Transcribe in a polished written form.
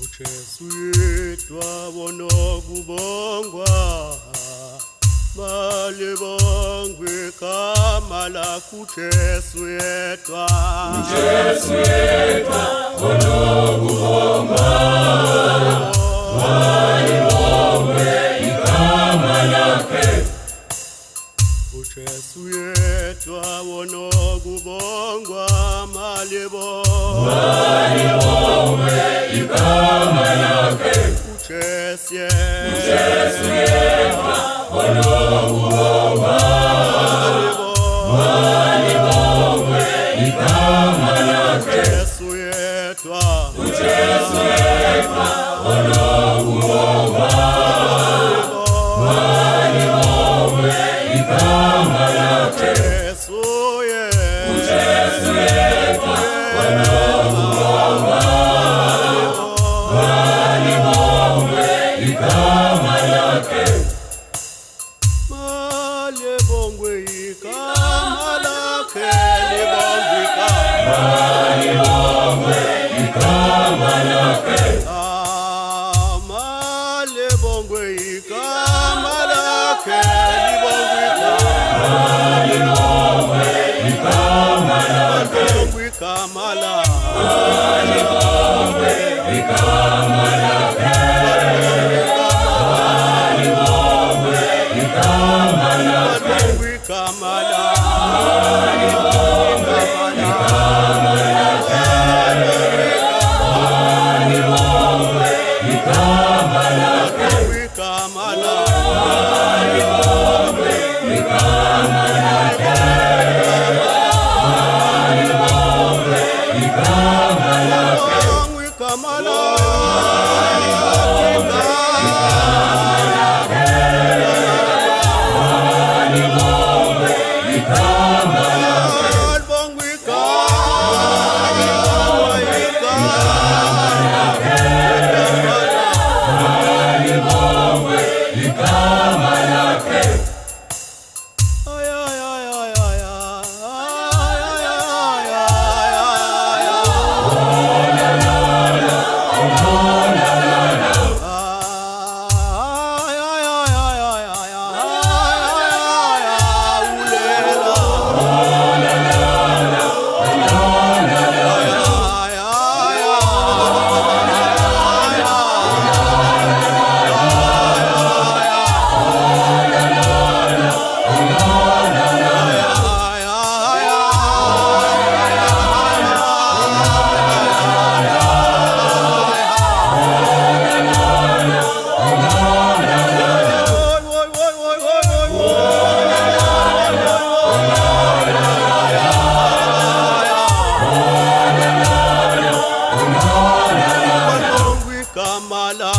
uJesu yedwa wona kubongwa malibongwe kama lakho uJesu yedwa wona kubongwa malibongwe kama lakhe uJesu yedwa wona kubongwa malibongwe kama lakhe uJesu yedwa wona kubongwa malibongwe kama lakhe uJesu yedwa wona kubongwa malibongwe kama lakhe Yesu yedwa wona kubongwa malibongwe kama lakhe malibongwe kama lakhe libongwe kama lakhe malibongwe kama lakhe libongwe kama lakhe kama lakhe kama lakhe kama lakhe kama Kamala